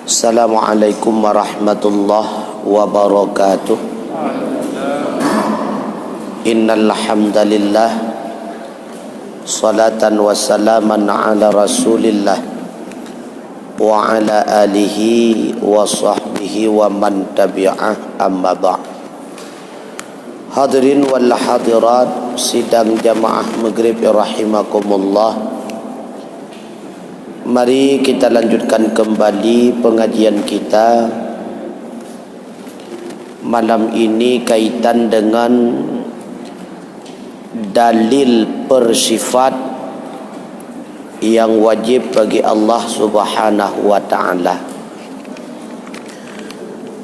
Assalamualaikum warahmatullahi wabarakatuh. Innal hamdalillah salatan wa salaman ala Rasulillah wa ala alihi wa sahbihi wa man tabi'ah, amma ba'd. Hadirin wal hadirat sidang jamaah maghrib rahimakumullah. Mari kita lanjutkan kembali pengajian kita malam ini kaitan dengan dalil bersifat yang wajib bagi Allah Subhanahu wa ta'ala.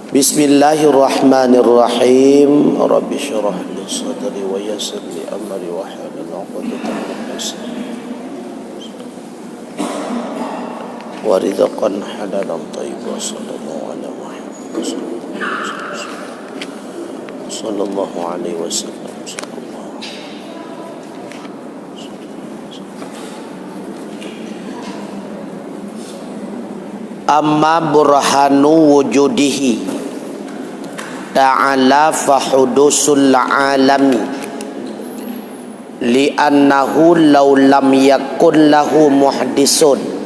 Bismillahirrahmanirrahim. Rabbi syrah li sadri wa yassir li amri wa hlul 'uqdatam min lisani wa rizqan halalan thayyiban. Sallallahu ala Muhammad sallallahu alaihi wasallam. Amma burhanu wujudihi ta'ala fahudusul alami li'annahu law lam yakun lahu muhdisun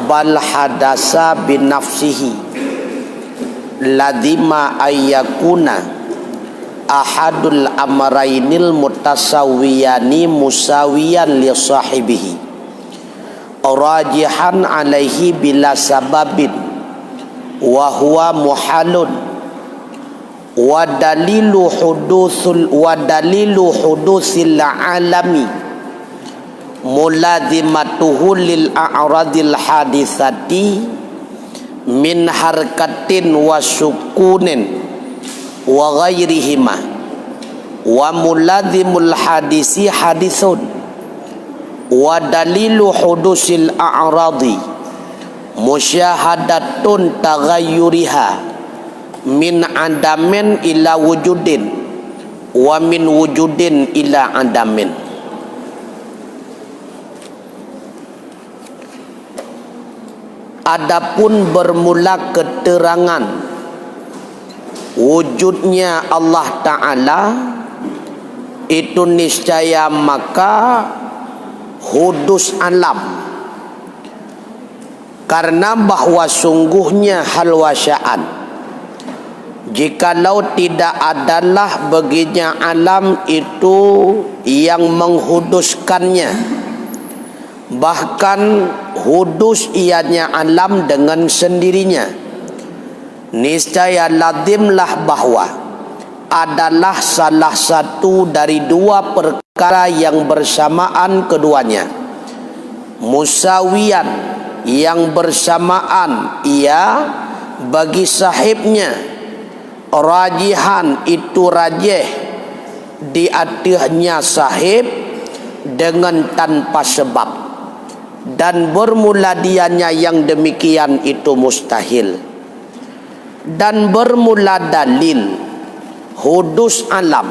bal hadasa binafsihi ladima ayyakuna ahadul amrainil mutasawwiyani musawiyan li sahibihi rajihan alaihi bila sababin wa huwa muhalun wa dalilu hudusil alami mulazimatuhu lil a'radil hadisati min harkatin wa sukunin wa ghairihima wa mulazimul hadisi hadisun wa dalilu hudusil a'radi musyahadatun taghayyuriha min adamin ila wujudin wa min wujudin ila adamin. Adapun bermula keterangan wujudnya Allah Ta'ala itu niscaya maka hudus alam, karena bahwa sungguhnya hal wasya'an jikalau tidak adalah baginya alam itu yang menghuduskannya, bahkan hudus ianya alam dengan sendirinya, niscaya lazimlah bahwa adalah salah satu dari dua perkara yang bersamaan keduanya, musawiyan yang bersamaan ia bagi sahibnya, rajihan itu rajih di atasnya sahib dengan tanpa sebab, dan bermula dianya yang demikian itu mustahil, dan bermula dalil hudus alam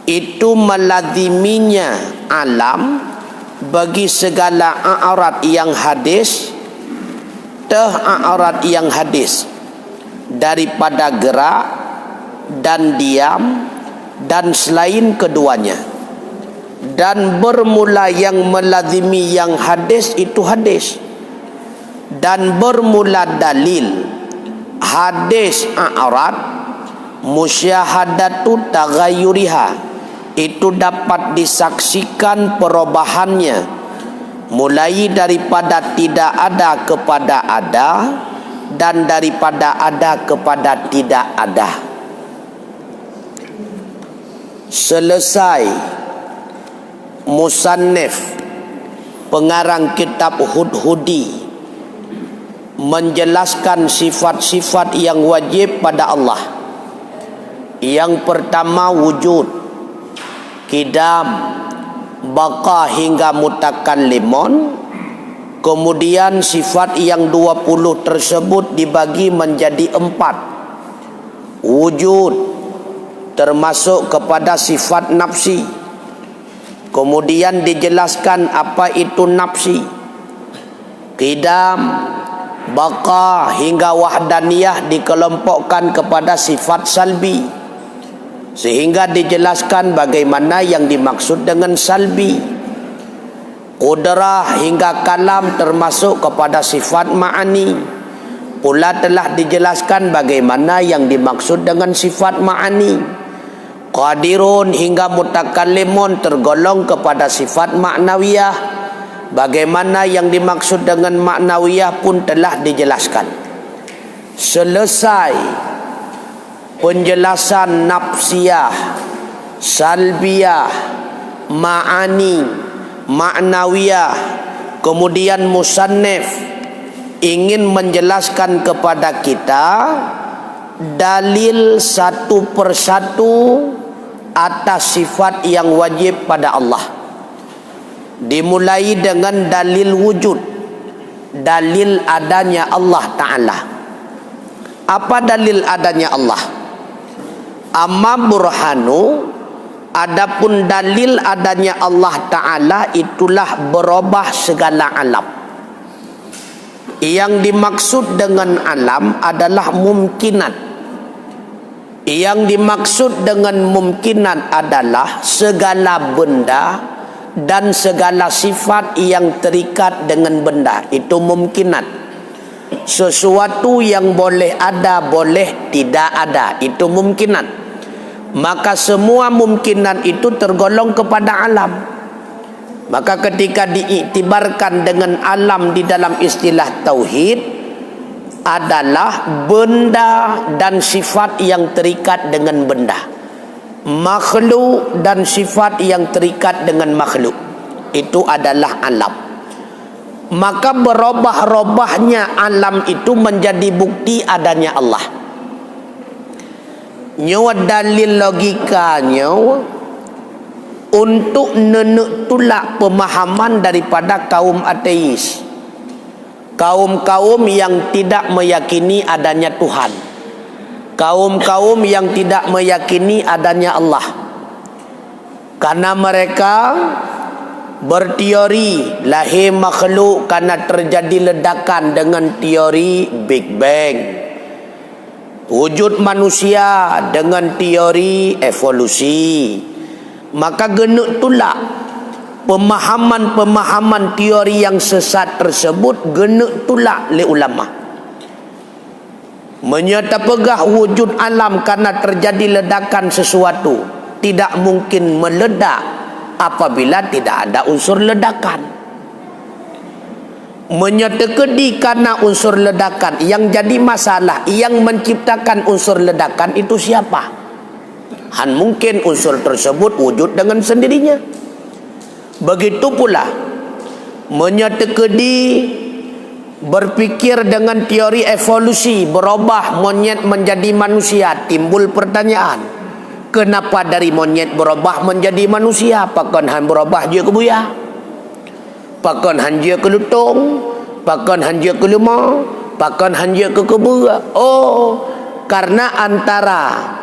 itu melaziminya alam bagi segala a'rad yang hadis, a'rad yang hadis daripada gerak dan diam dan selain keduanya, dan bermula yang melazimi yang hadis itu hadis, dan bermula dalil hadis a'rad musyahadatu taghayyuriha itu dapat disaksikan perubahannya mulai daripada tidak ada kepada ada dan daripada ada kepada tidak ada. Selesai musannif pengarang kitab Hudhudi menjelaskan sifat-sifat yang wajib pada Allah. Yang pertama wujud, qidam, baqa hingga mutakallimun. Kemudian sifat yang 20 tersebut dibagi menjadi 4. Wujud termasuk kepada sifat nafsi. Kemudian dijelaskan apa itu nafsi. Qidam Baqa hingga wahdaniyah dikelompokkan kepada sifat salbi, sehingga dijelaskan bagaimana yang dimaksud dengan salbi. Qudrah hingga kalam termasuk kepada sifat ma'ani, pula telah dijelaskan bagaimana yang dimaksud dengan sifat ma'ani. Qadirun hingga mutakallimun tergolong kepada sifat ma'nawiyah, bagaimana yang dimaksud dengan ma'nawiyah pun telah dijelaskan. Selesai penjelasan nafsiyah, salbiyah, ma'ani, ma'nawiyah, kemudian musannif ingin menjelaskan kepada kita dalil satu persatu atas sifat yang wajib pada Allah. Dimulai dengan dalil wujud, dalil adanya Allah Ta'ala. Apa dalil adanya Allah? Amma burhanu, adapun dalil adanya Allah Ta'ala itulah berubah segala alam. Yang dimaksud dengan alam adalah mumkinat. Yang dimaksud dengan mumkinat adalah segala benda dan segala sifat yang terikat dengan benda. Itu mumkinat. Sesuatu yang boleh ada, boleh tidak ada. Itu mumkinat. Maka semua mumkinat itu tergolong kepada alam. Maka ketika diiktibarkan dengan alam di dalam istilah tauhid, adalah benda dan sifat yang terikat dengan benda, makhluk dan sifat yang terikat dengan makhluk. Itu adalah alam. Maka berubah-ubahnya alam itu menjadi bukti adanya Allah. Nyawa dalil logikanya untuk nenek tulak pemahaman daripada kaum ateis, kaum-kaum yang tidak meyakini adanya Tuhan, kaum-kaum yang tidak meyakini adanya Allah. Karena mereka berteori lahir makhluk karena terjadi ledakan dengan teori Big Bang, wujud manusia dengan teori evolusi. Maka genuk tulak pemahaman-pemahaman teori yang sesat tersebut, genuk tulak oleh ulama. Menyata pegah wujud alam karena terjadi ledakan sesuatu tidak mungkin meledak apabila tidak ada unsur ledakan. Menyata kedi karena unsur ledakan. Yang jadi masalah, yang menciptakan unsur ledakan itu siapa? Han mungkin unsur tersebut wujud dengan sendirinya. Begitu pula menyetekedi berpikir dengan teori evolusi, berubah monyet menjadi manusia. Timbul pertanyaan, kenapa dari monyet berubah menjadi manusia? Pakon han berubah je ke buaya, pakon han je ke lutung, pakon han je ke lemah, pakon han je ke kebura. Oh, karena antara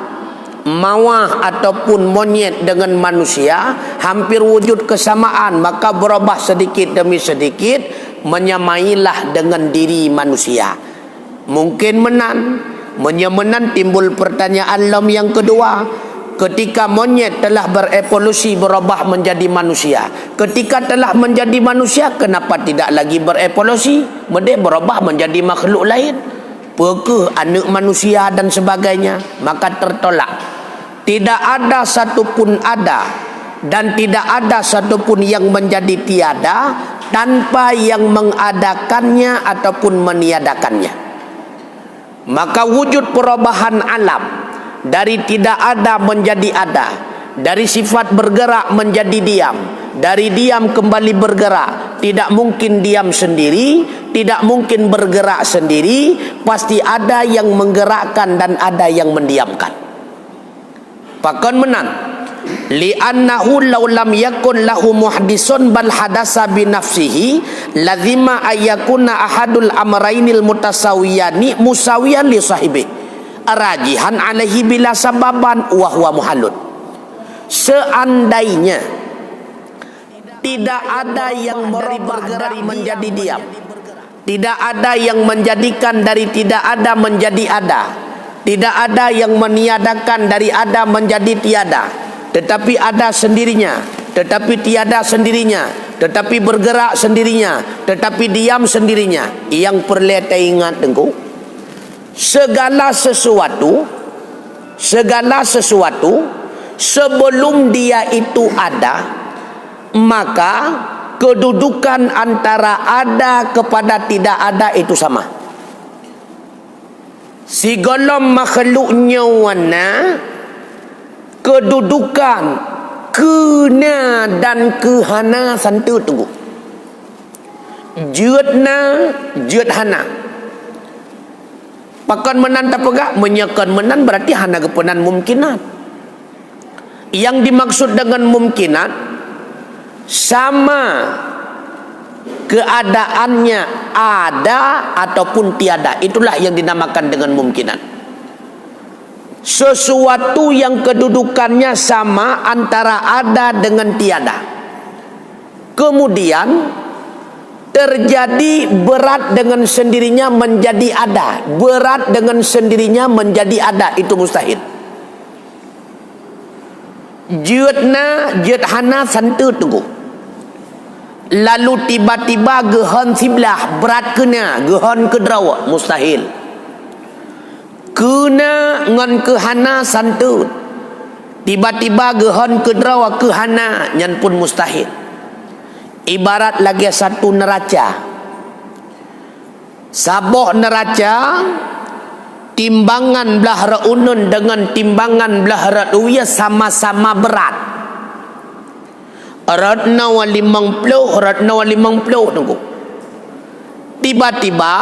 mawah ataupun monyet dengan manusia hampir wujud kesamaan, maka berubah sedikit demi sedikit menyamailah dengan diri manusia. Mungkin menan timbul pertanyaan lam yang kedua. Ketika monyet telah berevolusi berubah menjadi manusia, ketika telah menjadi manusia, kenapa tidak lagi berevolusi? Mereka berubah menjadi makhluk lain, pekeh anak manusia dan sebagainya. Maka tertolak. Tidak ada satupun ada dan tidak ada satupun yang menjadi tiada tanpa yang mengadakannya ataupun meniadakannya. Maka wujud perubahan alam dari tidak ada menjadi ada, dari sifat bergerak menjadi diam, dari diam kembali bergerak. Tidak mungkin diam sendiri, tidak mungkin bergerak sendiri, pasti ada yang menggerakkan dan ada yang mendiamkan. Pakon menan li'annahu law lam yakun lahu muhdisun bal hadasa bi nafsihi lazima ayyakuna ahadul amraynil mutasawiyani musawiyan li sahibi rajihan alaihi bila sababan wa huwa muhallun. Seandainya tidak ada yang berubah dari menjadi diam, Tidak ada yang menjadikan dari tidak ada menjadi ada. Tidak ada yang meniadakan dari ada menjadi tiada. Tetapi ada sendirinya, tetapi tiada sendirinya, tetapi bergerak sendirinya, tetapi diam sendirinya. Yang perlu kita ingat tengku, segala sesuatu sebelum dia itu ada, maka kedudukan antara ada kepada tidak ada itu sama. Segala makhluknya wana kedudukan kena dan kehana santu tunggu. Jutna juthana. Pakan menan tak pegak menyekan menan berarti hana kepenan mungkinat. Yang dimaksud dengan mungkinat sama keadaannya ada ataupun tiada. Itulah yang dinamakan dengan mungkinat. Sesuatu yang kedudukannya sama antara ada dengan tiada. Kemudian terjadi berat dengan sendirinya menjadi ada. Berat dengan sendirinya menjadi ada. Itu mustahil. Jutna juthana santu tunggu. Lalu tiba-tiba gehon sebelah berat kena gehon kederawa mustahil. Kena ngan kehana santut. Tiba-tiba gehon kederawa kehana nyan pun mustahil. Ibarat lagi satu neraca. Saboh neraca timbangan belah raunun dengan timbangan belah ratuya sama-sama berat. Ratna wa 50 tunggu. Tiba-tiba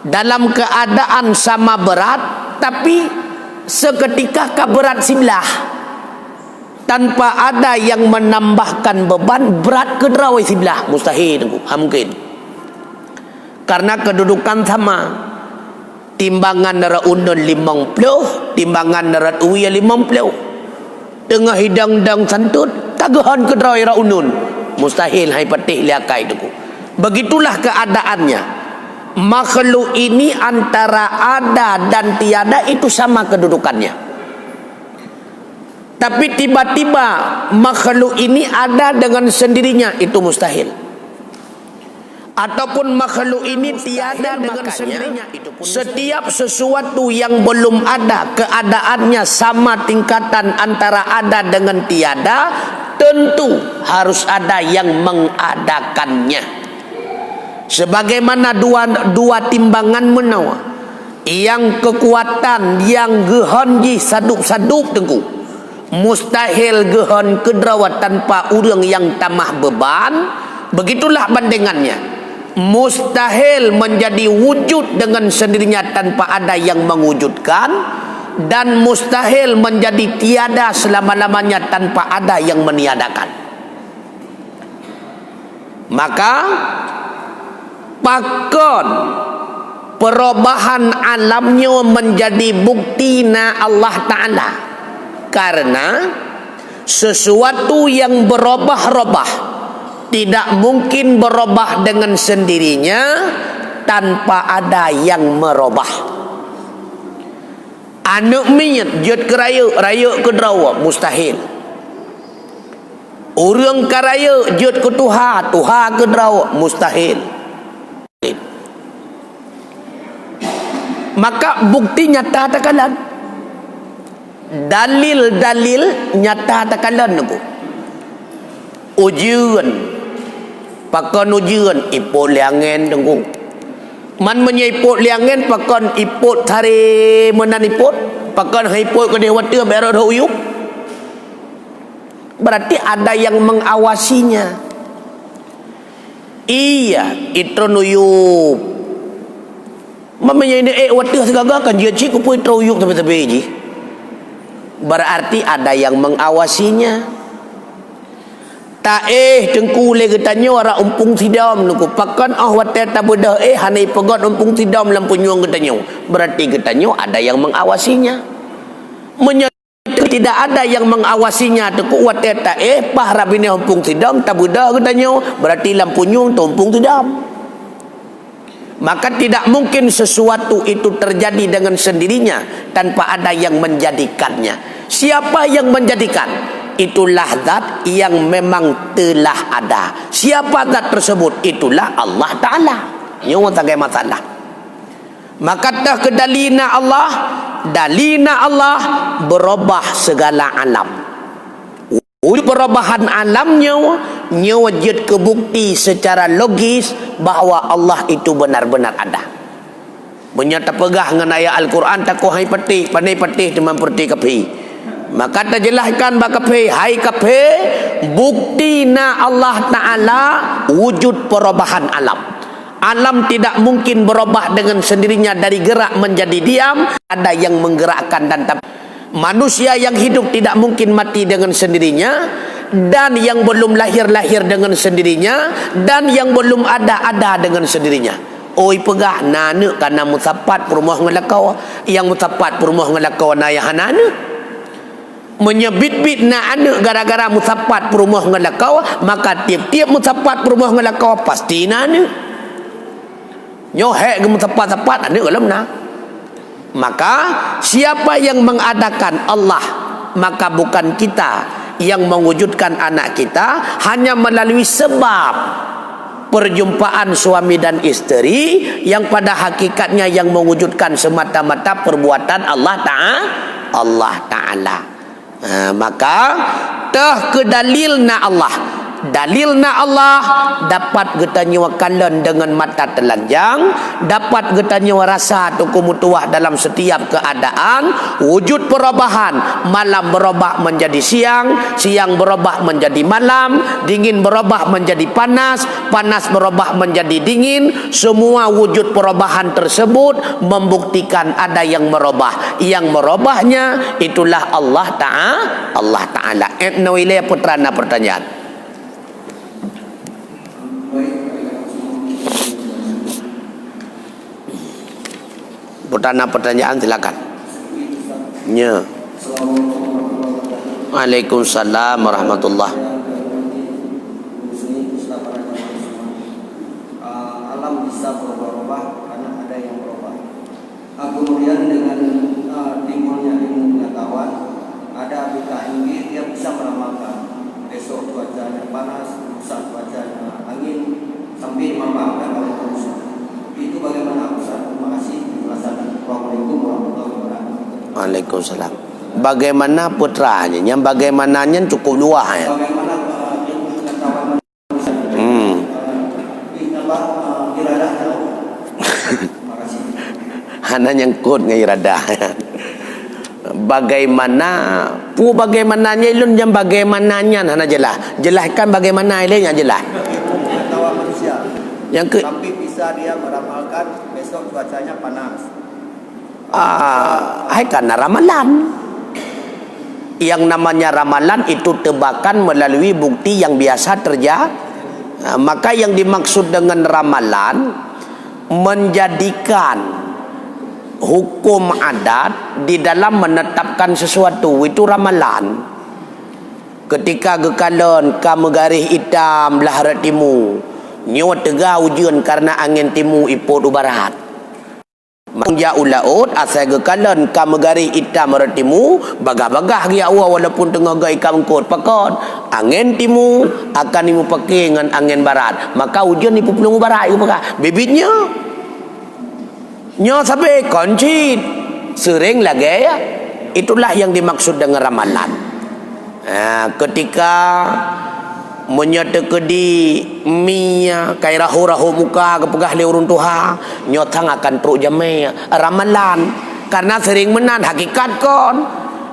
dalam keadaan sama berat, tapi seketika keberat sebelah tanpa ada yang menambahkan beban, berat ke derawai sebelah mustahil tunggu. Mungkin karena kedudukan sama. Timbangan raunun 50, timbangan ratuya 50. Tengah hidang-dang santut tagahan ke derawai raunun mustahil hai patih liakai tunggu. Begitulah keadaannya. Makhluk ini antara ada dan tiada itu sama kedudukannya. Tapi tiba-tiba makhluk ini ada dengan sendirinya, itu mustahil. Ataupun makhluk ini tiada dengan sendirinya, itu pun setiap sesuatu yang belum ada keadaannya sama tingkatan antara ada dengan tiada, tentu harus ada yang mengadakannya. Sebagaimana dua timbangan menawa, yang kekuatan yang gehonji sadup-sadup tengku, mustahil gehon kedrawat tanpa urang yang tamah beban. Begitulah bandingannya. Mustahil menjadi wujud dengan sendirinya tanpa ada yang mewujudkan, dan mustahil menjadi tiada selama-lamanya tanpa ada yang meniadakan. Maka pakon perubahan alamnya menjadi bukti na Allah Ta'ala. Karena sesuatu yang berubah-ubah tidak mungkin berubah dengan sendirinya tanpa ada yang merubah. Anak miyat jut keraya, raya ke derawa mustahil. Orang karaya jut ke Tuha, Tuha ke derawa mustahil. Maka bukti nyata takalan, dalil-dalil nyata takalan bu. Ujian, pakon ujian ipot liangen tunggu. Man menyipot liangen pakon ipot thari menan ipot, pakon ipot ke dewata berada uyuk. Berarti ada yang mengawasinya. Iya, itu nuyuk. Mamanya ini watih segala kan dia cik kupui teruyuk tepi-tepi ji. Berarti ada yang mengawasinya. Tak tengku le getanya ora umpung tidam nuku pakan watih tabudah hanai pegot umpung tidam lampu nyuang getanya. Berarti getanya ada yang mengawasinya. Tidak ada yang mengawasinya teku watih tak pahrabine umpung tidam tabudah getanya. Berarti lampu nyuang tumpung tidam. Maka tidak mungkin sesuatu itu terjadi dengan sendirinya tanpa ada yang menjadikannya. Siapa yang menjadikan? Itulah zat yang memang telah ada. Siapa zat tersebut? Itulah Allah Ta'ala. Nyawa tak ada masalah. Maka dah ke dalina Allah berubah segala alam. Perubahan alamnya wujud kebukti secara logis bahawa Allah itu benar-benar ada. Menyata pegah dengan ayat Al-Quran takuh hai petih, pandai petih teman perti kapi. Maka terjelaskan bak kapi, hai kapi, bukti na Allah Ta'ala wujud perubahan alam. Alam tidak mungkin berubah dengan sendirinya dari gerak menjadi diam. Ada yang menggerakkan dan manusia yang hidup tidak mungkin mati dengan sendirinya, dan yang belum lahir-lahir dengan sendirinya, dan yang belum ada dengan sendirinya. Oi pegah nana kana mutapat perumah ngelakau, yang mutapat perumah ngelakau na yang nana menyebit-bit na ane gara-gara mutapat perumah ngelakau, maka tiap-tiap mutapat perumah ngelakau pasti nana nyohek ke mutapat-tapat ane dalam na. Maka siapa yang mengadakan Allah, maka bukan kita yang mewujudkan anak kita, hanya melalui sebab perjumpaan suami dan isteri yang pada hakikatnya yang mewujudkan semata-mata perbuatan Allah Ta'ala. Maka tah ke dalilna Allah. Dalilna Allah dapat kita nyawakalan dengan mata telanjang, dapat kita rasa tukumutuah dalam setiap keadaan. Wujud perubahan, malam berubah menjadi siang, siang berubah menjadi malam, dingin berubah menjadi panas, panas berubah menjadi dingin. Semua wujud perubahan tersebut membuktikan ada yang merubah. Yang merubahnya itulah Allah Ta'ala. Ibn Wilayah Putrana pertanyaan. Pertanyaan silakan. Ya. Waalaikumsalam warahmatullahi. Alam bisa berubah karena ada yang berubah. Kemudian dengan timbulnya ilmu pengetahuan, ada BKMG yang bisa meramalkan besok cuacanya panas, lusa cuacanya angin, sambil memaafkan oleh Tuhan. Itu bagaimana Ustaz? Terima kasih. Assalamualaikum warahmatullahi wabarakatuh. Waalaikumsalam. Bagaimana putranya? Yang bagaimananya cukup luas ya. Bagaimana ilmu pengetahuan iradah. Terima kasih. Hana nyangkut dengan iradah. Bagaimana bagaimananya ilun yang bagaimananya hana jelas. Jelaskan bagaimana ilun yang jelas. Pengetahuan manusia. Yang Tapi bisa dia meramalkan besok cuacanya panas. Hai karena ramalan. Yang namanya ramalan itu tebakan melalui bukti yang biasa terjadi. Maka yang dimaksud dengan ramalan menjadikan hukum adat di dalam menetapkan sesuatu, itu ramalan. Ketika gekalan kamu garis hitam belah timur, nyawa tegah ujian karena angin timur ipot barat. Manja ulaut asal gekalan kamu garis hitam belah timur, bagah-bagah dia walaupun tengah gai kamkot pakon angin timur akan imu pakai dengan angin barat, maka ujian ipu pelungu barat itu pakah bibitnya nyo sampai koncit sering lagi ya. Itulah yang dimaksud dengan ramalan. Ketika menyata di miya kai rahu muka kepegah le urun tuha nyotang akan truk jamai ramalan karena sering menan hakikat kon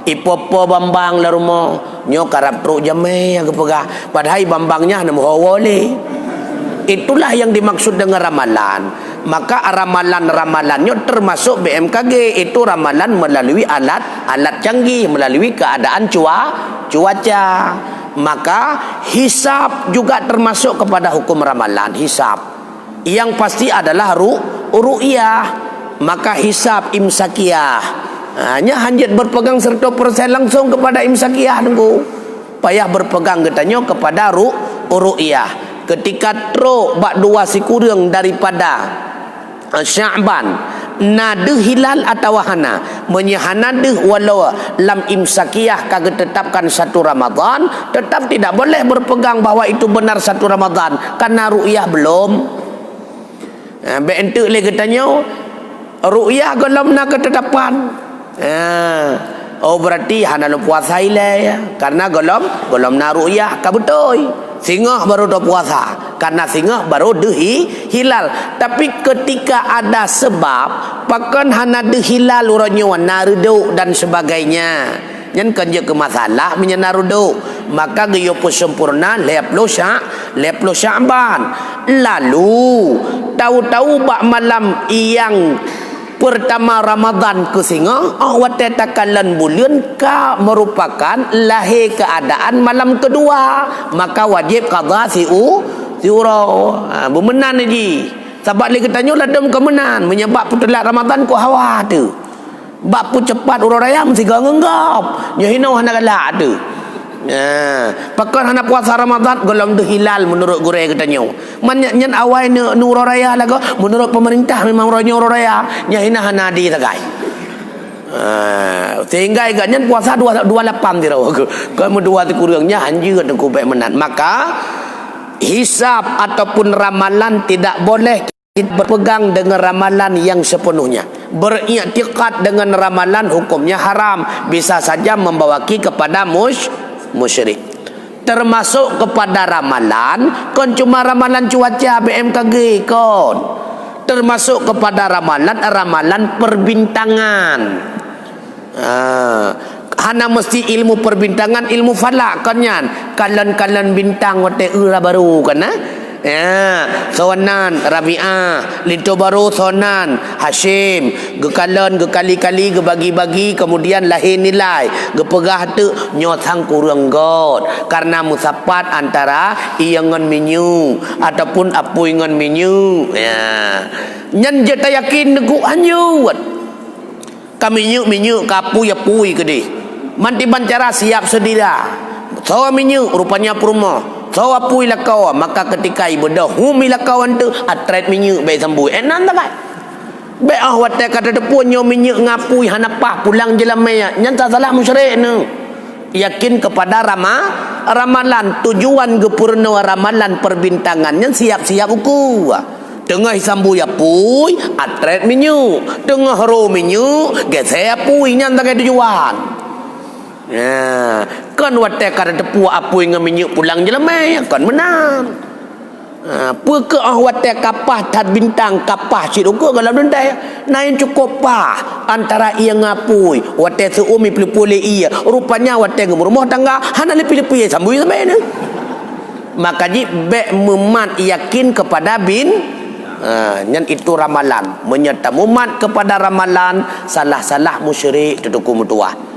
ipopo bambang la rumah nyo karap truk jamai kepegah padahal bambangnya nemu hawole. Itulah yang dimaksud dengan ramalan. Maka ramalan-ramalannya termasuk BMKG itu ramalan melalui alat canggih, melalui keadaan cuaca. Maka hisab juga termasuk kepada hukum ramalan. Hisab yang pasti adalah ru'yah. Maka hisab imsakiyah hanya hanjat berpegang 100% langsung kepada imsakiyah nunggu payah berpegang katanya kepada ru'yah. Ketika truk bak dua si kurang daripada Sya'ban nade hilal atau hana menyahana deh walau lam imsakiyah kagak tetapkan satu Ramadan, tetap tidak boleh berpegang bahwa itu benar satu Ramadan karena ru'yah belum. Be entuk le katanya ru'yah belum nak ketetapan. Oh berarti hana lu puasa ile ya karena golom na ru'yah ka betul. Singah baru dah puasa karena singah baru dehi hilal. Tapi ketika ada sebab pakan hana de hilal uranya warna reduk dan sebagainya, yang kerja ke masalah menyana reduk, maka gayo pun sempurna leplo Sya'ban. Lalu tahu-tahu bak malam yang pertama Ramadan ke singa awat takalan bulan ka merupakan lahir keadaan malam kedua, maka wajib qada siura bermenan lagi sebab dia katanya ladam kemenan menyebab putelat Ramadan ku hawa tu bab pu cepat urang raya mesti ganggap nyahina hana galak tu. Pakan hana puasa Ramadan golong de hilal menurut gurau katanya. Nyen awai nu raya lagu menurut pemerintah memang urang raya nya hina hana di tagai. Sehingga agaknya puasa 28 dirau. Kalau dua tu kurangnya anjir tu kubek menat. Maka hisab ataupun ramalan tidak boleh kita berpegang dengan ramalan yang sepenuhnya. Beriktikad dengan ramalan hukumnya haram, bisa saja membawaki kepada musyrik. Termasuk kepada ramalan kon cuma ramalan cuaca BMKG kon. Termasuk kepada ramalan perbintangan. Hana mesti ilmu perbintangan, ilmu falak kan yan. Kalan bintang wate baru kan Sonan Rabi'ah Linto baru Sonan Hashim gekali-kali gebagi-bagi kemudian lahir nilai gepegah tu nyotang kurang god karena musapat antara iangan minyu ataupun apu ingan minyu nyan je ta yakin negu anyut kami minyu kapu ya pui ke di manti bancara siap sedira sawa minyu rupanya purma sawa pui lakau maka ketika ibu dah humi lakawan tu atret minyu baik sambui enan tak baik wate kata depun nyo minyu ngapui hanapah pulang jelam maya nyanta salah musyrik nu yakin kepada ramalan tujuan gepurno ramalan perbintangan yang siap-siap uku tengah sambu ya pui atret minyu tengah ro minyu gesek pui nyanta ke tujuan kan wate kada tepu apa yang menyuk pulang jelamai kan menang ke wate kapah tad bintang kapah ciruko kalau dendai nain cukup pah antara ia ngapui wate seumi pilih ia rupanya wate rumah tangga hana pilih sambui sampai ni maka ji be memat yakin kepada yang itu ramalan menyerta mumat kepada ramalan salah-salah musyrik tutuku mutuah.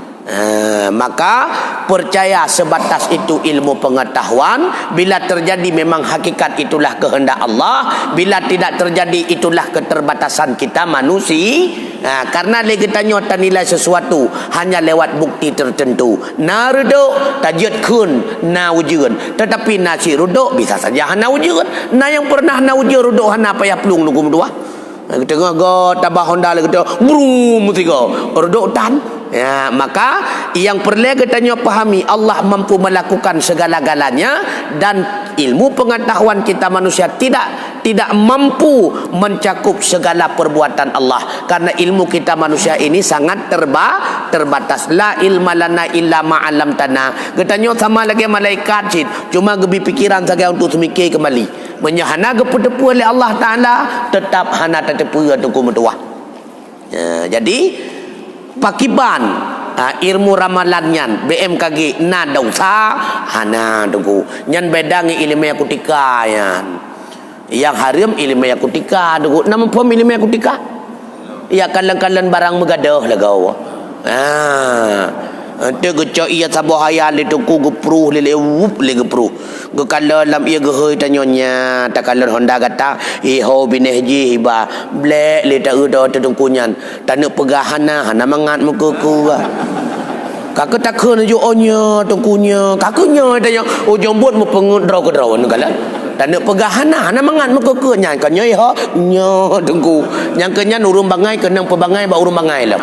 Maka percaya sebatas itu ilmu pengetahuan. Bila terjadi memang hakikat itulah kehendak Allah, bila tidak terjadi itulah keterbatasan kita manusia. Karena kita nyata nilai sesuatu hanya lewat bukti tertentu. Na reduk tajud kun na wujud, tetapi nasi reduk bisa saja hana wujud. Na yang pernah na wujud reduk hana payah pelung lukum dua. Tengah go tabah Honda le kita brum tiga reduk tan. Ya, maka yang perlu kita pahami Allah mampu melakukan segala-galanya dan ilmu pengetahuan kita manusia tidak mampu mencakup segala perbuatan Allah karena ilmu kita manusia ini sangat terbatas. La ilma lana illa ma 'allamtana. Katanya sama lagi malaikat cit cuma gebi pikiran saja untuk semikir kembali. Menyahana gepu-depu oleh Allah Taala tetap hana tetepu atau kumetuah. Jadi pakiban ilmu ramalannya BMKG na dausa hana tuku nyan bedangi ilmu yakutika yang harim ilmu yakutika tuku nama pom ilmu yakutika ya kalan-kalan barang megadah lagaw te geco iya sabo hayal itu ku gepruh lele wup le gepruh gekala lam ia gehoi tanyonya takalan Honda kata ho bineh ji hiba blek le ta udo tedungkunyan tanek pegahana hana mangat mukuku kakak takun ju onya tungkunya kakunya tanya jambut mu pengut draw ke draw nu kala Dan nak pegahana hana mangan muka ke nya kan nyoi ha nyo dengku. Yang kenya urung bangai kenang pebangai ba urung bangai lah.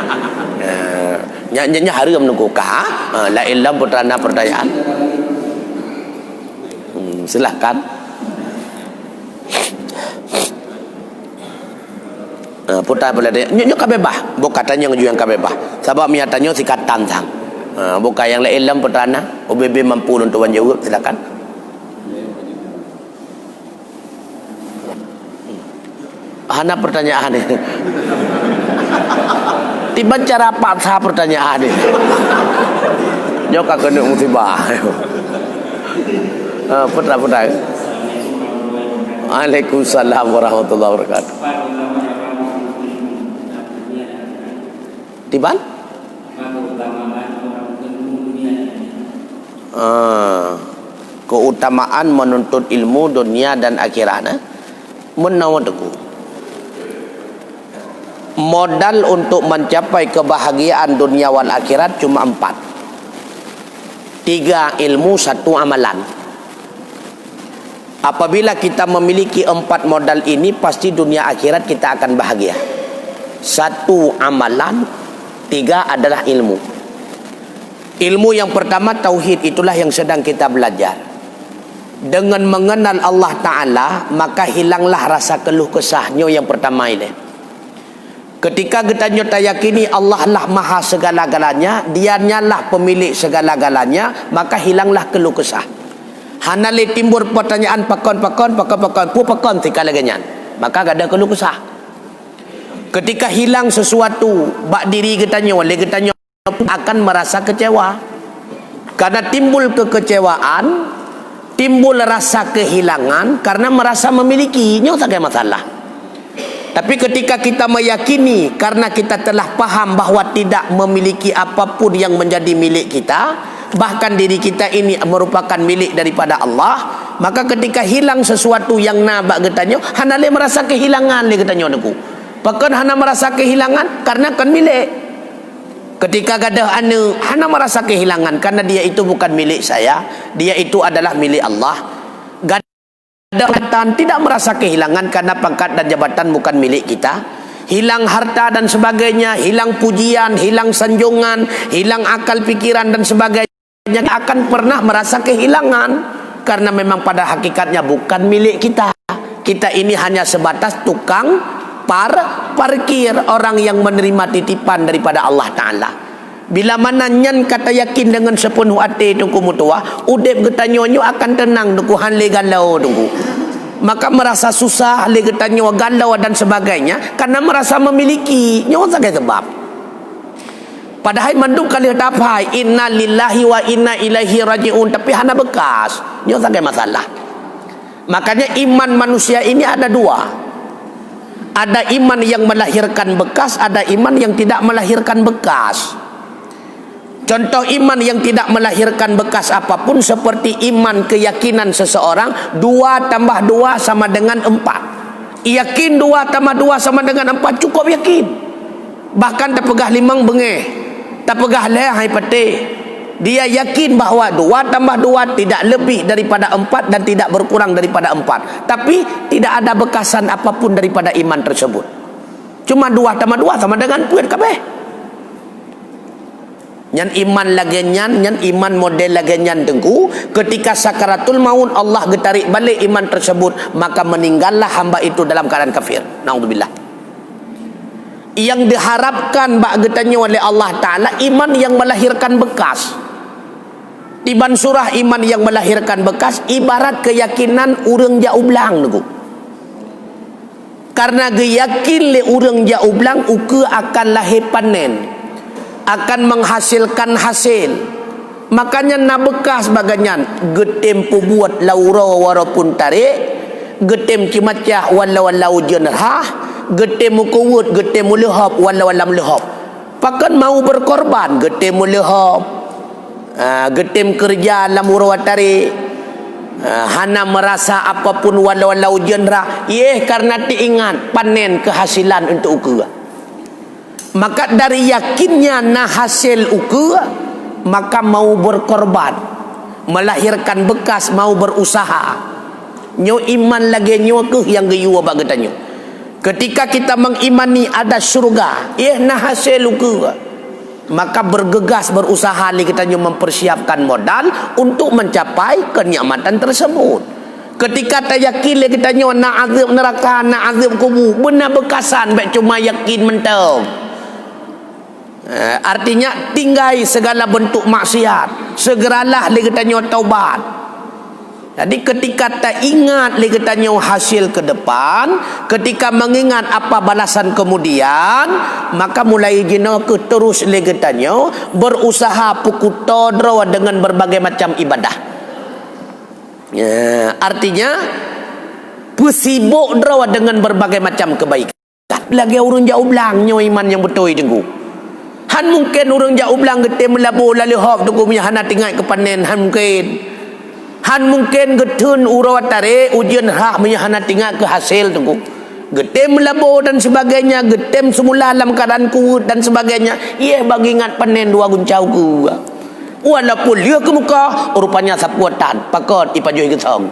Nya haram dengku ka. La ilam putrana pertanyaan. Silakan. Putar boleh dia. Nyo kabebah. Bukan tanya yang kabebah. Sebab mia tanya sikat tantang. Bukan yang la ilam putrana. OBB mampu untuk jawab. Silakan. Hana pertanyaan ni. Tiba cara paksa pertanyaan ni. Nyoka kena musibah. Putra. Waalaikumsalam warahmatullahi wabarakatuh. Tiba? Keutamaan menuntut ilmu dunia dan akhirat. Menawan teguh. Modal untuk mencapai kebahagiaan dunia wal akhirat cuma 4. 3 ilmu, 1 amalan. Apabila kita memiliki 4 modal ini, pasti dunia akhirat kita akan bahagia. 1 amalan, 3 adalah ilmu. Ilmu yang pertama tauhid, itulah yang sedang kita belajar. Dengan mengenal Allah Ta'ala, maka hilanglah rasa keluh kesahnya yang pertama ini. Ketika kita yakini Allah lah maha segala-galanya, Dia lah pemilik segala-galanya, maka hilanglah keluh kesah. Hanale timbul pertanyaan pakon tikala ganyan, maka gak ada keluh kesah. Ketika hilang sesuatu bak diri kita akan merasa kecewa. Karena timbul kekecewaan, timbul rasa kehilangan karena merasa memiliki, tak ada masalah. Tapi ketika kita meyakini karena kita telah paham bahawa tidak memiliki apapun yang menjadi milik kita, bahkan diri kita ini merupakan milik daripada Allah, maka ketika hilang sesuatu yang nabak getanyo, hana le merasa kehilangan le getanyo deku. Bahkan hana merasa kehilangan karena kan milik. Ketika gadah anu, hana merasa kehilangan karena dia itu bukan milik saya, dia itu adalah milik Allah. Jabatan tidak merasa kehilangan karena pangkat dan jabatan bukan milik kita. Hilang harta dan sebagainya, hilang pujian, hilang sanjungan, hilang akal pikiran dan sebagainya, akan pernah merasa kehilangan karena memang pada hakikatnya bukan milik kita. Kita ini hanya sebatas tukang parkir, orang yang menerima titipan daripada Allah Ta'ala. Bila mana nyan kata yakin dengan sepenuh hati tunggu mutua, udep getanyonyo akan tenang tunggu hanle galau tunggu. Maka merasa susah le getanyo galau dan sebagainya karena merasa memiliki nyo sagai sebab. Padahal mandung kali tapai inna lillahi wa inna ilaihi rajiun, tapi hana bekas nyo sagai masalah. Makanya iman manusia ini ada 2. Ada iman yang melahirkan bekas, ada iman yang tidak melahirkan bekas. Contoh iman yang tidak melahirkan bekas apapun seperti iman keyakinan seseorang 2 tambah 2 sama dengan 4. Yakin 2 tambah 2 sama dengan 4, cukup yakin. Bahkan tak pegah 5 bengeh, tak pegah lehai pete. Dia yakin bahawa 2 tambah 2 tidak lebih daripada 4 dan tidak berkurang daripada 4. Tapi tidak ada bekasan apapun daripada iman tersebut. Cuma 2 tambah 2 sama dengan puan kabeh. Nyan iman lagi nyan iman model lagi nyan tengku. Ketika sakaratul maut Allah getarik balik iman tersebut, maka meninggallah hamba itu dalam keadaan kafir. Naudzubillah. Yang diharapkan bak getanya oleh Allah Ta'ala iman yang melahirkan bekas. Tiban surah iman yang melahirkan bekas ibarat keyakinan urang jauh belang tengku. Karena yakin le urang jauh belang uke akan lahir panen, akan menghasilkan hasil. Makanya na bekas baganyan getem pu buat laura walaupun tarik, getem cimacah walau jenrah, getem kuwut, getem lehop walau lehop. Pakan mau berkorban getem lehop, getem kerja lamura tarik, hana merasa apapun walau jenrah, karena diingat panen kehasilan untuk ukur. Maka dari yakinnya na hasil ukur, maka mau berkorban, melahirkan bekas, mau berusaha. Nyo iman lagi nyo ke yang geyu abak getanyo. Ketika kita mengimani ada syurga, nah hasil luka, maka bergegas berusaha li kita mempersiapkan modal untuk mencapai kenikmatan tersebut. Ketika tak yakin li kita nak azab neraka, nak azab kubur, benar bekasan baik cuma yakin mentang. Artinya tinggai segala bentuk maksiat, segeralah li kita taubat. Jadi ketika tak ingat li katanya hasil ke depan, ketika mengingat apa balasan kemudian, maka mulai jina ke terus li katanya berusaha pukuto draw dengan berbagai macam ibadah. Artinya pesibuk draw dengan berbagai macam kebaikan. Lagi urang jauh belangnya iman yang betul tengku. Han mungkin urang jauh belang gete melabur lalu hop tengku punya hana tinggal ke panen han mungkin. Han mungkin getun urawat tarik ujian hak menyahana tinggal ke hasil tunggu. Getem melabur dan sebagainya, getem semula dalam keadaan kuat dan sebagainya. Ia bagi ingat panen dua guncau ku. Walaupun dia ke muka, rupanya sapuatan, pakot ipajuh gesong.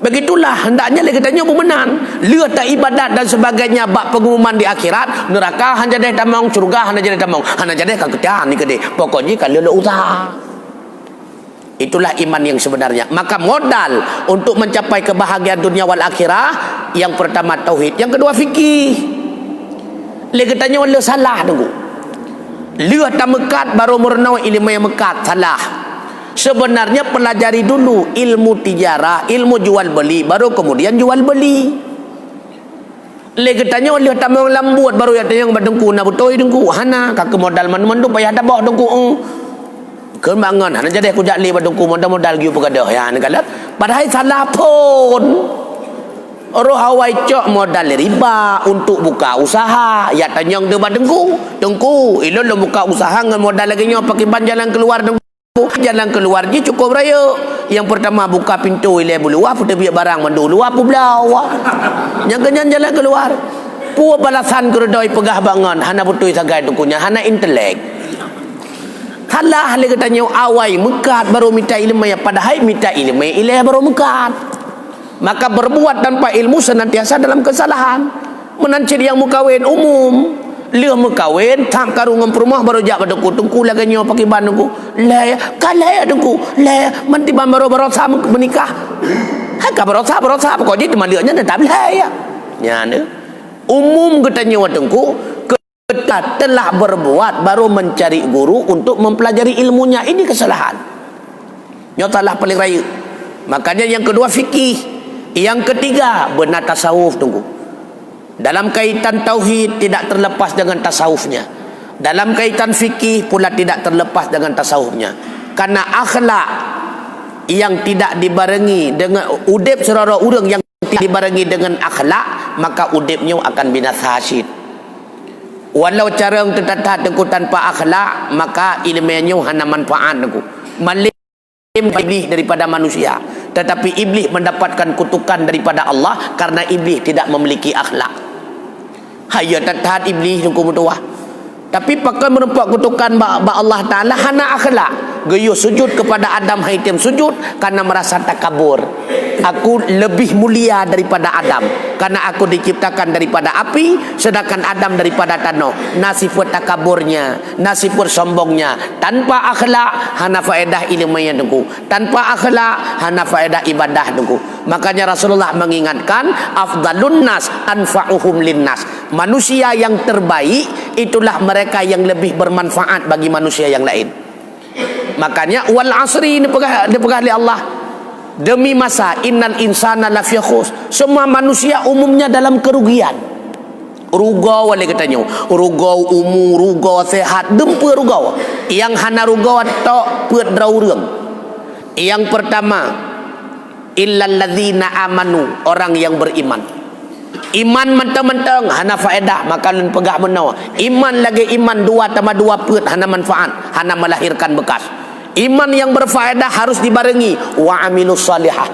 Begitulah hendaknya lagi tanya pemenang. Lihat tak ibadat dan sebagainya bak pengumuman di akhirat, neraka hanya jadi tamang, surga hanya jadi tamang. Hanya jadi kagetan ni kede. Pokoknya kalau lo usaha. Itulah iman yang sebenarnya. Maka modal untuk mencapai kebahagiaan dunia wal akhirah, yang pertama tauhid, yang kedua fikih. Lagi tanya wala salah tunggu. Lihat tak mekat baru merenau ilmu yang mekat salah. Sebenarnya pelajari dulu ilmu tijarah, ilmu jual beli, baru kemudian jual beli. Lagi tanya wala tak mau lambut baru ya tanya badengku na betul dengku. Hana kak modal mana-mana payah dah bawa dengku. Kembangan hana jadi aku jak li badungku modal-modal giu pegadah ya nekalat padahal salah pun roh hawai cok modal riba untuk buka usaha ya tanyang de badengku dengku ilon lo buka usaha dengan modal lagi nyo pakai ban jalan keluar dengku jalan keluar je cukup raya yang pertama buka pintu ile buluah putar biar barang mendulu apa belau yang kenyan jalan keluar pu balasan keredoi pegah bangan hana putui sagai dengkunya hana intelek. Salah lagi katanya awai mekat baru minta ilmu ya padahal minta ilmu ilah baru mekat. Maka berbuat tanpa ilmu senantiasa dalam kesalahan. Menancir yang mukawin umum. Lihat mukawin tak karungan perumah baru jak pada tungku lagi nyo pakai bandungku. Leh kalai adungku. Leh mentiban baru berosa menikah. Haka berosa pokoknya teman dia nya tak boleh ya. Nya umum katanya wadengku kita telah berbuat baru mencari guru untuk mempelajari ilmunya, ini kesalahan nyotalah paling raya. Makanya yang kedua fikih, yang ketiga benar tasawuf tunggu. Dalam kaitan tauhid tidak terlepas dengan tasawufnya, dalam kaitan fikih pula tidak terlepas dengan tasawufnya. Karena akhlak yang tidak dibarengi dengan udip serara urang yang tidak dibarengi dengan akhlak, maka udipnya akan binasa hasid. Walau cara yang tertata tengku tanpa akhlak, maka ilmunya hanya manfaat tengku. Malim iblis daripada manusia, tetapi iblis mendapatkan kutukan daripada Allah karena iblis tidak memiliki akhlak. Hayya tatat iblis tengku mutuah. Tapi pakai menempat kutukan ba Allah Taala hana akhlak. Geyo sujud kepada Adam Haitim sujud karena merasa takabur. Aku lebih mulia daripada Adam karena aku diciptakan daripada api sedangkan Adam daripada tanah. Nasifat takaburnya, nasifat sombongnya, tanpa akhlak hana faedah ilmu yang tengku. Tanpa akhlak hana faedah ibadah tengku. Makanya Rasulullah mengingatkan afdalun nas anfa'uhum linnas. Manusia yang terbaik itulah mereka yang lebih bermanfaat bagi manusia yang lain. Makanya wal asri ini pegah oleh Allah. Demi masa innal insana lafi khus. Semua manusia umumnya dalam kerugian. Rugau wala katanya. Rugau umur, rugau sehat, dempe rugau. Yang hana rugau tok peut drau reung. Yang pertama illal ladzina amanu, orang yang beriman. Iman mentang-mentang hana faedah maka lun pegah menawa. Iman lagi iman dua tambah dua peut hana manfaat, hana melahirkan bekas. Iman yang berfaedah harus dibarengi wa amilus salihah.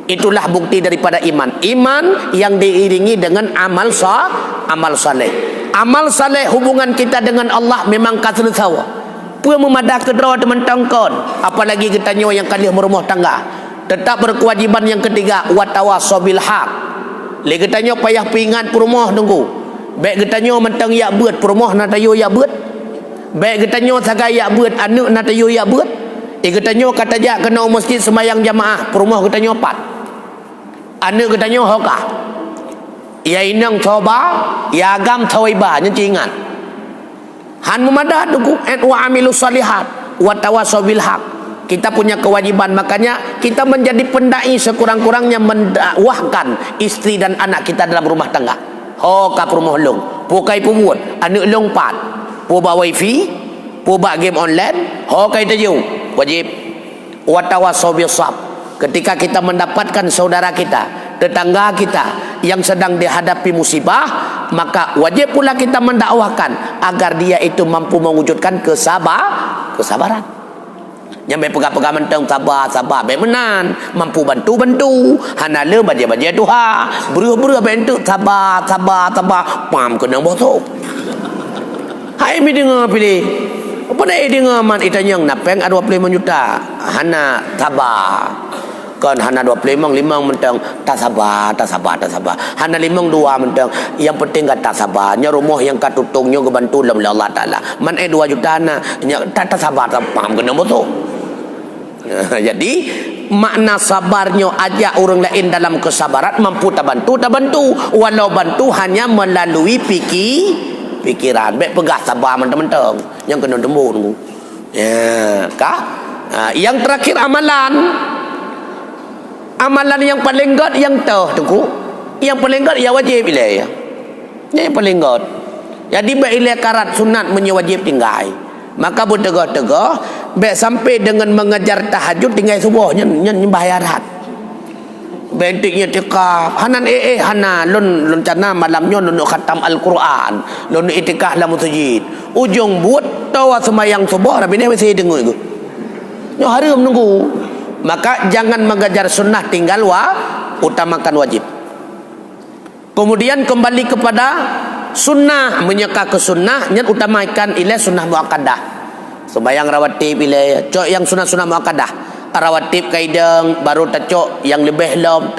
Itulah bukti daripada iman. Iman yang diiringi dengan amal saleh. Amal saleh hubungan kita dengan Allah memang kasar sawa. Pua memadah kedra teman tangkon, apalagi kita nyawa yang kalih merumah tangga. Tetap berkewajiban yang ketiga, watawasaw bil haq. Le katanya payah pingat perumah tunggu. Baik katanya mentang ya beut perumah na tayo ya beut. Baik katanya sagai ya beut anak na tayo ya beut. Katanya kata jak kena masjid sembahyang jamaah perumah katanya 4. Anak katanya hokah. Ya inang coba, ya agam tawaiba nyencingan. Han mumadah tunggu wa amilus salihat wa tawasaw bil haq. Kita punya kewajiban, makanya kita menjadi pendai sekurang-kurangnya mendakwahkan istri dan anak kita dalam rumah tangga. Ho ka rumah long, pukai pumut, anak long 4. Pu ba wifi, pu ba game online, ho kai tayu. Wajib watawasaw bis sabr. Ketika kita mendapatkan saudara kita, tetangga kita yang sedang dihadapi musibah, maka wajib pula kita mendakwahkan agar dia itu mampu mewujudkan kesabaran. Yang pegang-pegang mentang sabar baik menan, mampu bantu hana le baja duha beruh bentuk sabar pam kena bosok. Hai mi dengar pilih apa nak dengar man itanyang napeng ada 25 juta hana sabar kan hana 25 mentang tak sabar hana 52 mentang yang penting tak sabarnya rumah yang katutungnya kebantu oleh Allah Taala man 2 juta hana tak sabar pam kena bosok. Jadi makna sabarnya ajak orang lain dalam kesabaran, mampu tak bantu walau bantu hanya melalui pikiran. Baik pegah sabar mentang-mentang yang kena tembur ya kah. Yang terakhir amalan yang paling god yang tunggu yang paling god ya wajib bila ya yang paling god. Jadi bila karat sunat menyewajib tinggal, maka bertegah-tegah baik sampai dengan mengejar tahajud tinggal subuh nyen bayar hat. Bentiknya tikaf hanan hana lun cana malamnya lun khatam Al-Quran, lun itikaf dalam masjid. Ujung buat tawa sembahyang subuh Rabbi ni masih dengar itu. Nyo harum nunggu. Maka jangan mengejar sunnah, tinggal utamakan wajib. Kemudian kembali kepada sunnah, menyeka ke sunnah, nyen utamakan ila sunnah muakkadah. Sembayang rawatib bila cok yang sunah-sunah muakkadah. Rawatib kaidang baru tacok yang lebih lom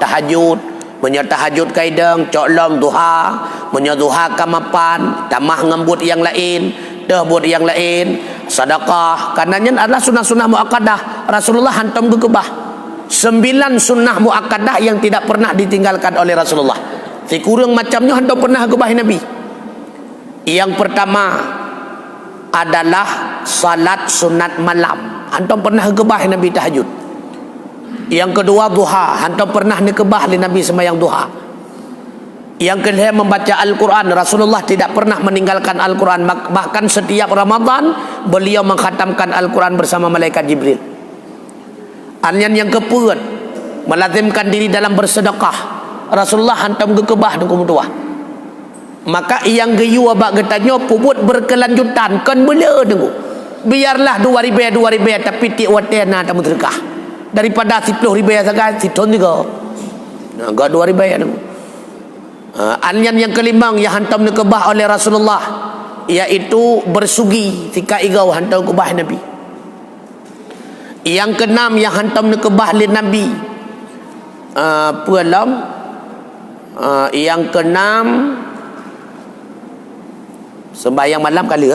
tahajud. Menyat tahajud kaidang cok lom duha, menyat duha kamapan, tamah ngembut yang lain, buat yang lain, sedekah. Karenanya adalah sunah-sunah muakkadah. Rasulullah hantam gekebah 9 sunnah muakkadah yang tidak pernah ditinggalkan oleh Rasulullah. Si kurang macamnya hantam pernah gebah Nabi. Yang pertama adalah salat sunat malam. Antum pernah gebah Nabi tahajud. Yang kedua duha. Antum pernah nikebah Nabi sembahyang duha. Yang kedua membaca Al-Quran. Rasulullah tidak pernah meninggalkan Al-Quran. Bahkan setiap Ramadan beliau mengkhatamkan Al-Quran bersama malaikat Jibril. Yang keempat melazimkan diri dalam bersedekah. Rasulullah hantam gekebah dengan tuah. Maka yang geyu abak getanya puput berkelanjutan kan bela tunggu. Biarlah 2 ribu tapi ti watena tak sedekah. Daripada 10 ribu saja siton juga. Nah, gak 2 ribu tunggu. Yang kelima yang hantam nekebah oleh Rasulullah yaitu bersugi tika igau hantam kebah Nabi. Yang keenam yang hantam nekebah oleh Nabi yang keenam sembahyang malam kali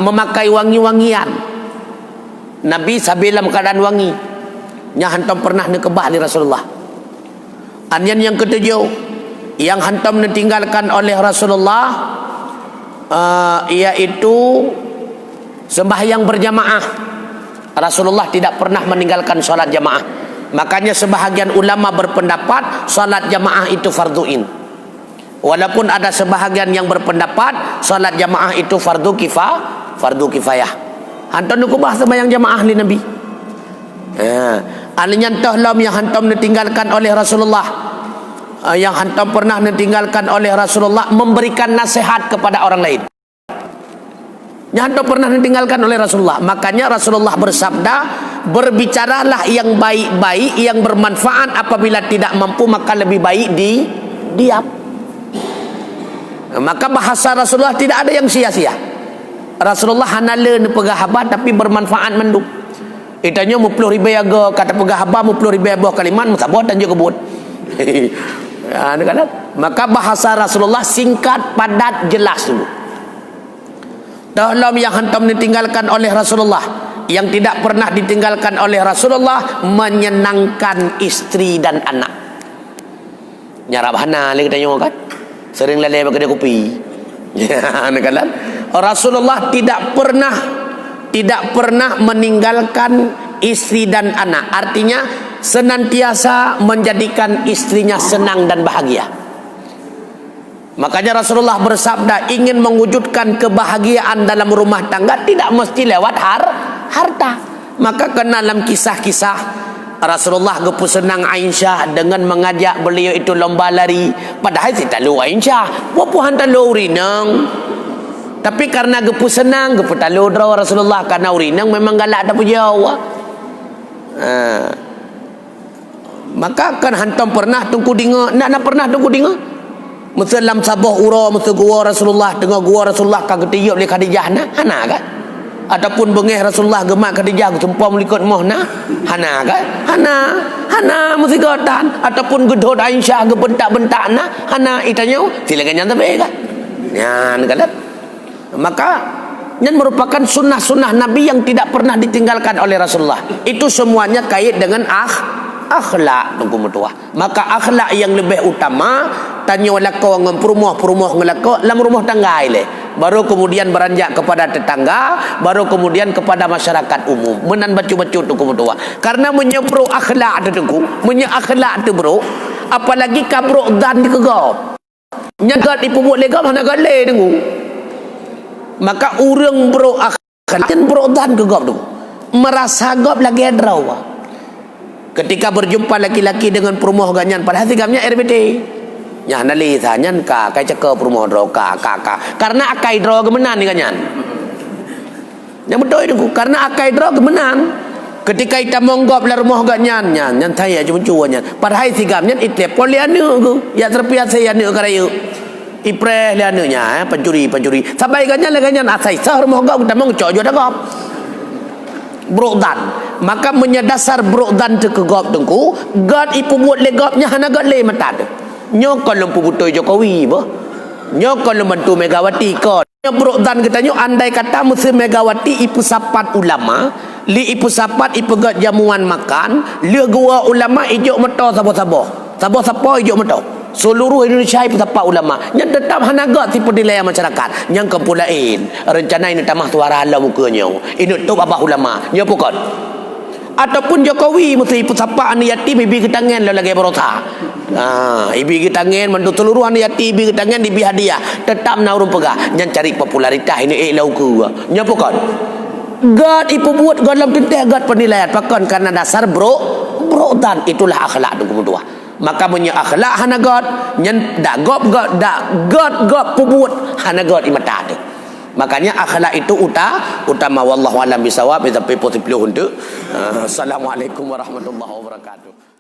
memakai wangi-wangian. Nabi sabilam keadaan wangi yang hantam pernah nekebah oleh Rasulullah. Yang ketujuh yang hantam ditinggalkan oleh Rasulullah yaitu sembahyang berjamaah. Rasulullah tidak pernah meninggalkan salat jamaah. Makanya sebahagian ulama berpendapat salat jamaah itu fardhuin. Walaupun ada sebahagian yang berpendapat salat jamaah itu fardu kifayah. Hantam nekebah sembahyang jamaah li Nabi. Alinya tahlam yang hantam ditinggalkan oleh Rasulullah, yang hantam pernah ditinggalkan oleh Rasulullah memberikan nasihat kepada orang lain. Yang hantam pernah ditinggalkan oleh Rasulullah. Makanya Rasulullah bersabda, berbicaralah yang baik-baik yang bermanfaat. Apabila tidak mampu maka lebih baik diam. Maka bahasa Rasulullah tidak ada yang sia-sia. Rasulullah hanale pegah habat tapi bermanfaat menduk. Itanya 10,000 aga kata pegah haba 10,000 buah kalimat musabot dan juga kebut. Maka bahasa Rasulullah singkat, padat, jelas dulu. Dalam yang hantam ditinggalkan oleh Rasulullah, yang tidak pernah ditinggalkan oleh Rasulullah, menyenangkan istri dan anak. Nyarap hana lagi tanya kan, sering lele pakai kopi. Ya, kan? Rasulullah tidak pernah meninggalkan istri dan anak. Artinya senantiasa menjadikan istrinya senang dan bahagia. Makanya Rasulullah bersabda, ingin mewujudkan kebahagiaan dalam rumah tangga tidak mesti lewat harta. Maka kena dalam kisah-kisah Rasulullah gepu senang Aisyah dengan mengajak beliau itu lomba lari. Padahal si talu Aisyah, wapuhan talu urinang. Tapi karena gepu senang, gepu talu draw Rasulullah karena urinang memang galak ada pujau. Maka kan hantam pernah tungku dinga, nak pernah tungku dinga. Masa dalam sabah ura, masa gua Rasulullah, tengah gua Rasulullah kagak tiup oleh Khadijah na, hana kan? Ataupun bengih Rasulullah gemak Khadijah jumpa melikut moh na, hana kan? Hana mesti gotan. Ataupun gedhot Aisyah gebentak-bentak na, hana itanya silakan nyanta be kan? Nyan kan? Maka yang merupakan sunnah-sunnah Nabi yang tidak pernah ditinggalkan oleh Rasulullah. Itu semuanya kait dengan akhlak tunggu mutua. Maka akhlak yang lebih utama tanya lako ngam perumah ngelako dalam rumah tangga ile. Baru kemudian beranjak kepada tetangga, baru kemudian kepada masyarakat umum. Menan bacu-bacu tunggu mutua. Karena menyebro akhlak tu tunggu, akhlak tu bro, apalagi kabro dan dikegap. Nyagat ipubuk legap hana gale tunggu. Maka urang bro akhlak dan bro dan gegap tu. Merasa gap lagi adraw. Ketika berjumpa laki-laki dengan perumah ganyan pada hati gamnya RBT. Nya nali thanyan ka kai caka perumah draw ka. Karena akai draw gemenan ni ganyan. Yang betul itu karena akai draw gemenan. Ketika kita monggop la rumah ganyan nyan thai cuma cuanya. Pada hati gamnya itle polianu ku. Ya terpiat saya anu karayu. Ipre lianunya pencuri. Sabai ganyan la ganyan asai sah rumah gap kita mong cojo dah gap. Brodan, maka menyadasar brodan tu ke gop tengku god ipu buat legopnya hana god le matad nyok kalau pubutoi Jokowi bah nyok kalau bantu Megawati kod nyok brodan katanya andai kata musim Megawati ipu sapat ulama li ipu sapat ipu god jamuan makan li gua ulama ijuk meto sabo ijuk meto seluruh Indonesia ipu sapat ulama yang tetap hana god tipu dilaya masyarakat yang kepulain rencana ini tamah suara Allah mukanya ini tu abah ulama nya pokok ataupun Jokowi mesti ipu sapat anu yatim ibi ketangan lo lagi berosa ibi ketangan mandu seluruh anu yatim ibi ketangan dibi hadiah tetap naurun pegah yang cari popularitas ini lau ke nya pokok god ipu buat god dalam tenteh god penilaian pakon karena dasar bro dan itulah akhlak tu kedua. Maka punya akhlak hana god nyen dak god pubut hana god imata tu. Makanya akhlak itu utama wallahu alam bisawab. Tapi positif untuk assalamualaikum warahmatullahi wabarakatuh.